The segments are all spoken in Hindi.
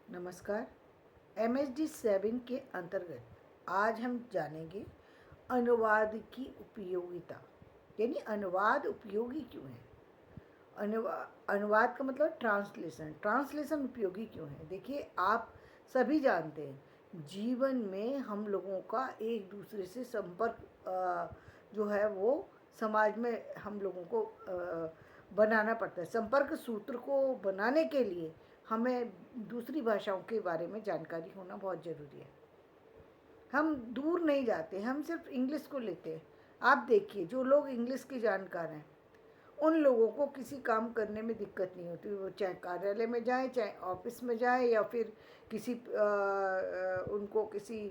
नमस्कार। MHD7 के अंतर्गत आज हम जानेंगे अनुवाद की उपयोगिता, यानी अनुवाद उपयोगी क्यों है। अनुवाद का मतलब ट्रांसलेशन उपयोगी क्यों है। देखिए, आप सभी जानते हैं जीवन में हम लोगों का एक दूसरे से संपर्क जो है वो समाज में हम लोगों को बनाना पड़ता है। संपर्क सूत्र को बनाने के लिए हमें दूसरी भाषाओं के बारे में जानकारी होना बहुत ज़रूरी है। हम दूर नहीं जाते, हम सिर्फ इंग्लिश को लेते हैं। आप देखिए, जो लोग इंग्लिश के जानकार हैं उन लोगों को किसी काम करने में दिक्कत नहीं होती। वो चाहे कार्यालय में जाए, चाहे ऑफिस में जाए, या फिर किसी उनको किसी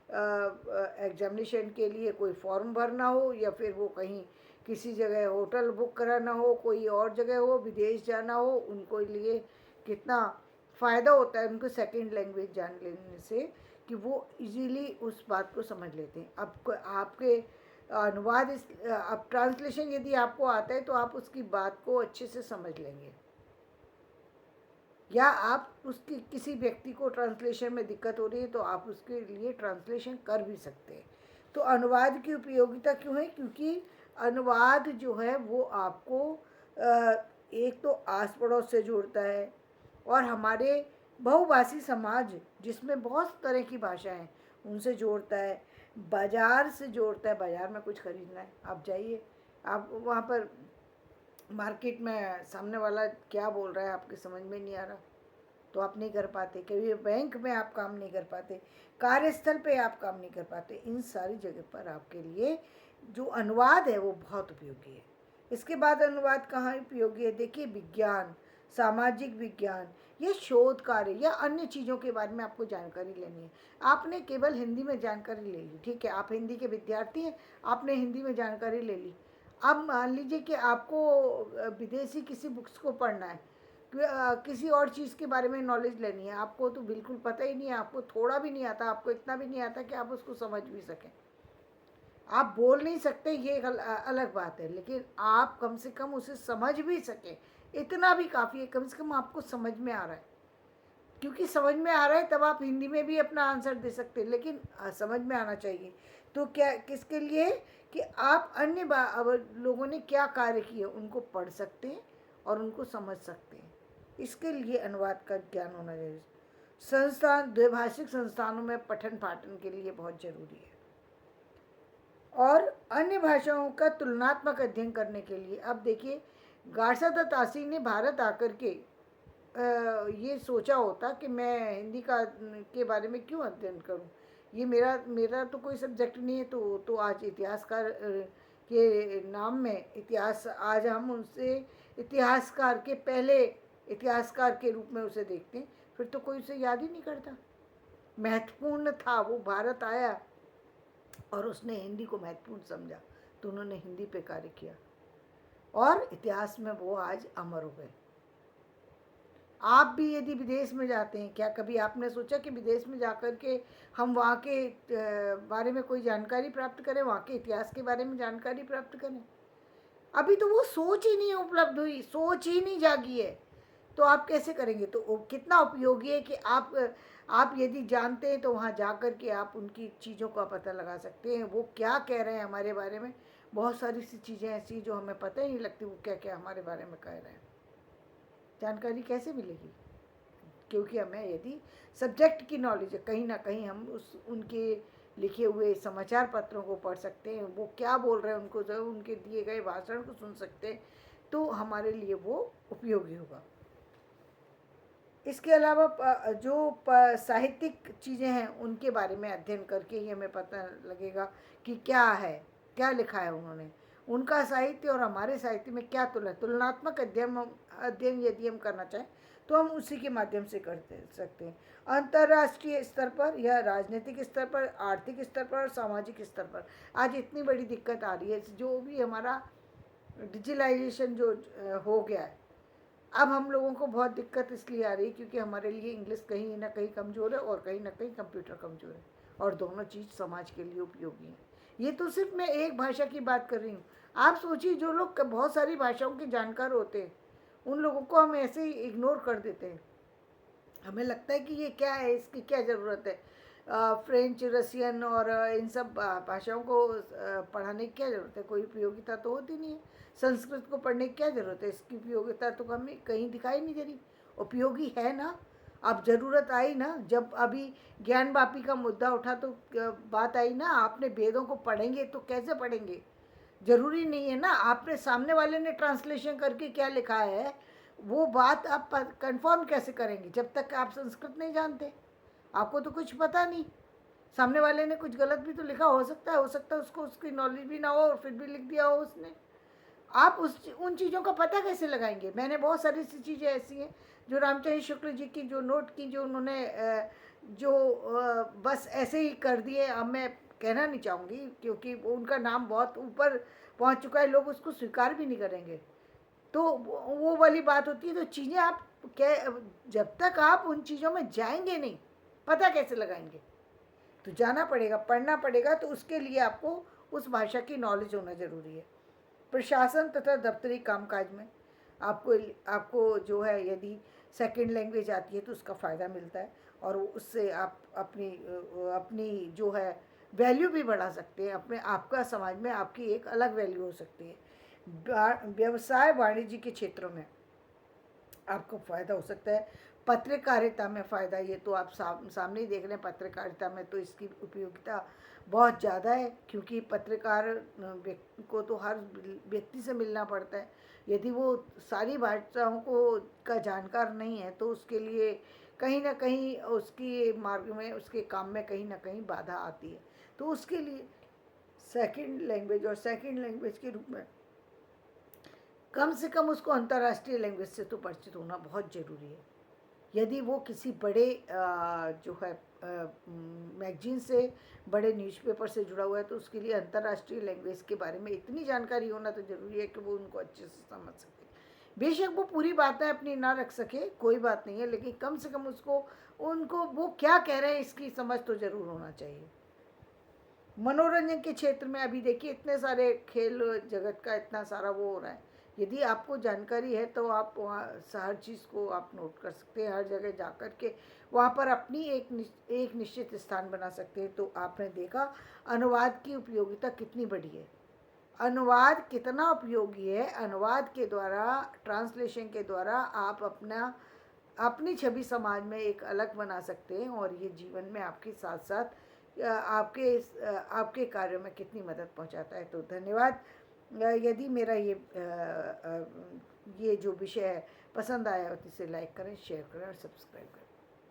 एग्जामिनेशन के लिए कोई फॉर्म भरना हो, या फिर वो कहीं किसी जगह होटल बुक कराना हो, कोई और जगह हो, विदेश जाना हो, उनको लिए कितना फ़ायदा होता है उनको सेकंड लैंग्वेज जान लेने से, कि वो इजीली उस बात को समझ लेते हैं। अब आपके अनुवाद अब ट्रांसलेशन यदि आपको आता है तो आप उसकी बात को अच्छे से समझ लेंगे, या आप उसकी किसी व्यक्ति को ट्रांसलेशन में दिक्कत हो रही है तो आप उसके लिए ट्रांसलेशन कर भी सकते हैं। तो अनुवाद की उपयोगिता क्यों है? क्योंकि अनुवाद जो है वो आपको एक तो आस पड़ोस से जोड़ता है, और हमारे बहुभाषी समाज जिसमें बहुत तरह की भाषाएं हैं उनसे जोड़ता है, बाज़ार से जोड़ता है। बाज़ार में कुछ खरीदना है, आप जाइए, आप वहाँ पर मार्केट में सामने वाला क्या बोल रहा है आपके समझ में नहीं आ रहा तो आप नहीं कर पाते। कभी बैंक में आप काम नहीं कर पाते, कार्यस्थल पे आप काम नहीं कर पाते। इन सारी जगह पर आपके लिए जो अनुवाद है वो बहुत उपयोगी है। इसके बाद अनुवाद कहाँ उपयोगी है? देखिए, विज्ञान, सामाजिक विज्ञान या शोध कार्य या अन्य चीज़ों के बारे में आपको जानकारी लेनी है। आपने केवल हिंदी में जानकारी ले ली, ठीक है, आप हिंदी के विद्यार्थी हैं, आपने हिंदी में जानकारी ले ली। अब मान लीजिए कि आपको विदेशी किसी बुक्स को पढ़ना है, किसी और चीज़ के बारे में नॉलेज लेनी है, आपको तो बिल्कुल पता ही नहीं है, आपको थोड़ा भी नहीं आता, आपको इतना भी नहीं आता कि आप उसको समझ भी सकें। आप बोल नहीं सकते, ये एक अलग बात है, लेकिन आप कम से कम उसे समझ भी सकें, इतना भी काफ़ी है। कम से कम आपको समझ में आ रहा है, क्योंकि समझ में आ रहा है तब आप हिंदी में भी अपना आंसर दे सकते हैं, लेकिन समझ में आना चाहिए। तो क्या किसके लिए? कि आप अन्य लोगों ने क्या कार्य किए उनको पढ़ सकते हैं और उनको समझ सकते हैं। इसके लिए अनुवाद का ज्ञान होना चाहिए। संस्थान, द्विभाषिक संस्थानों में पठन पाठन के लिए बहुत ज़रूरी है, और अन्य भाषाओं का तुलनात्मक अध्ययन करने के लिए। अब देखिए, गारसा दत्तासी ने भारत आकर के ये सोचा होता कि मैं हिंदी का के बारे में क्यों अध्ययन करूं, ये मेरा मेरा तो कोई सब्जेक्ट नहीं है। तो आज इतिहासकार के नाम में इतिहास, आज हम उनसे इतिहासकार के पहले इतिहासकार के रूप में उसे देखते हैं, फिर तो कोई उसे याद ही नहीं करता। महत्वपूर्ण था, वो भारत आया और उसने हिंदी को महत्वपूर्ण समझा, तो उन्होंने हिंदी पे कार्य किया, और इतिहास में वो आज अमर हो गए। आप भी यदि विदेश में जाते हैं, क्या कभी आपने सोचा कि विदेश में जाकर के हम वहाँ के बारे में कोई जानकारी प्राप्त करें, वहाँ के इतिहास के बारे में जानकारी प्राप्त करें? अभी तो वो सोच ही नहीं उपलब्ध हुई, सोच ही नहीं जागी है, तो आप कैसे करेंगे? तो कितना उपयोगी है कि आप यदि जानते हैं तो वहाँ जा कर के आप उनकी चीज़ों का पता लगा सकते हैं, वो क्या कह रहे हैं हमारे बारे में। बहुत सारी सी चीज़ें ऐसी जो हमें पता ही नहीं लगती वो क्या क्या हमारे बारे में कह रहे हैं। जानकारी कैसे मिलेगी? क्योंकि हमें यदि सब्जेक्ट की नॉलेज है, कहीं ना कहीं हम उनके लिखे हुए समाचार पत्रों को पढ़ सकते हैं, वो क्या बोल रहे हैं उनको, जब उनके दिए गए भाषण को सुन सकते हैं, तो हमारे लिए वो उपयोगी होगा। इसके अलावा जो साहित्यिक चीज़ें हैं उनके बारे में अध्ययन करके ही हमें पता लगेगा कि क्या है, क्या लिखा है उन्होंने, उनका साहित्य और हमारे साहित्य में क्या तुलनात्मक अध्ययन यदि हम करना चाहें तो हम उसी के माध्यम से सकते हैं। अंतर्राष्ट्रीय स्तर पर या राजनीतिक स्तर पर, आर्थिक स्तर पर और सामाजिक स्तर पर आज इतनी बड़ी दिक्कत आ रही है। जो भी हमारा डिजिटलाइजेशन जो हो गया है, अब हम लोगों को बहुत दिक्कत इसलिए आ रही है क्योंकि हमारे लिए इंग्लिश कहीं ना कहीं कमज़ोर है और कहीं ना कहीं कंप्यूटर कमज़ोर है, और दोनों चीज़ समाज के लिए उपयोगी हैं। ये तो सिर्फ मैं एक भाषा की बात कर रही हूँ। आप सोचिए, जो लोग बहुत सारी भाषाओं के जानकार होते हैं उन लोगों को हम ऐसे ही इग्नोर कर देते हैं। हमें लगता है कि ये क्या है, इसकी क्या ज़रूरत है, फ्रेंच, रसियन और इन सब भाषाओं को पढ़ाने की क्या ज़रूरत है, कोई उपयोगिता तो होती नहीं है। संस्कृत को पढ़ने की क्या ज़रूरत है, इसकी उपयोगिता तो हमें कहीं दिखाई नहीं दे रही। उपयोगी है ना, अब ज़रूरत आई ना, जब अभी ज्ञान वापी का मुद्दा उठा तो बात आई ना, आपने वेदों को पढ़ेंगे तो कैसे पढ़ेंगे, ज़रूरी नहीं है ना आपने सामने वाले ने ट्रांसलेशन करके क्या लिखा है वो बात आप कंफर्म कैसे करेंगे जब तक आप संस्कृत नहीं जानते, आपको तो कुछ पता नहीं। सामने वाले ने कुछ गलत भी तो लिखा हो सकता है उसको उसकी नॉलेज भी ना हो और फिर भी लिख दिया हो उसने। आप उन चीज़ों का पता कैसे लगाएंगे। मैंने बहुत सारी सी चीज़ें ऐसी हैं जो रामचंद्र शुक्ल जी की जो नोट की, जो उन्होंने बस ऐसे ही कर दिए। अब मैं कहना नहीं चाहूँगी क्योंकि उनका नाम बहुत ऊपर पहुँच चुका है, लोग उसको स्वीकार भी नहीं करेंगे। तो वो वाली बात होती है। तो चीज़ें आप जब तक आप उन चीज़ों में जाएंगे नहीं, पता कैसे लगाएंगे। तो जाना पड़ेगा, पढ़ना पड़ेगा, तो उसके लिए आपको उस भाषा की नॉलेज होना ज़रूरी है। प्रशासन तथा दफ्तरी कामकाज में आपको आपको जो है यदि सेकंड लैंग्वेज आती है तो उसका फ़ायदा मिलता है और उससे आप अपनी अपनी जो है वैल्यू भी बढ़ा सकते हैं। अपने आपका समाज में आपकी एक अलग वैल्यू हो सकती है। व्यवसाय वाणिज्य के क्षेत्रों में आपको फ़ायदा हो सकता है। पत्रकारिता में फ़ायदा, ये तो आप सामने ही देख रहे हैं। पत्रकारिता में तो इसकी उपयोगिता बहुत ज़्यादा है क्योंकि पत्रकार व्यक्ति को तो हर व्यक्ति से मिलना पड़ता है। यदि वो सारी भाषाओं को का जानकार नहीं है तो उसके लिए कहीं ना कहीं उसकी मार्ग में, उसके काम में कहीं ना कहीं बाधा आती है। तो उसके लिए सेकंड लैंग्वेज और सेकंड लैंग्वेज के रूप में कम से कम उसको अंतर्राष्ट्रीय लैंग्वेज से तो परिचित होना बहुत ज़रूरी है। यदि वो किसी बड़े जो है मैगजीन से, बड़े न्यूज़पेपर से जुड़ा हुआ है तो उसके लिए अंतर्राष्ट्रीय लैंग्वेज के बारे में इतनी जानकारी होना तो ज़रूरी है कि वो उनको अच्छे से समझ सके। बेशक वो पूरी बातें अपनी ना रख सके, कोई बात नहीं है, लेकिन कम से कम उसको उनको वो क्या कह रहे हैं इसकी समझ तो ज़रूर होना चाहिए। मनोरंजन के क्षेत्र में अभी देखिए इतने सारे खेल जगत का इतना सारा वो हो रहा है। यदि आपको जानकारी है तो आप वहाँ हर चीज़ को आप नोट कर सकते हैं, हर जगह जा कर के वहाँ पर अपनी एक निश्चित स्थान बना सकते हैं। तो आपने देखा अनुवाद की उपयोगिता कितनी बड़ी है, अनुवाद कितना उपयोगी है। अनुवाद के द्वारा, ट्रांसलेशन के द्वारा आप अपनी छवि समाज में एक अलग बना सकते हैं और ये जीवन में आपके साथ साथ आपके कार्यों में कितनी मदद पहुंचाता है। तो धन्यवाद। यदि मेरा ये जो विषय है पसंद आया हो तो इसे लाइक करें, शेयर करें और सब्सक्राइब करें।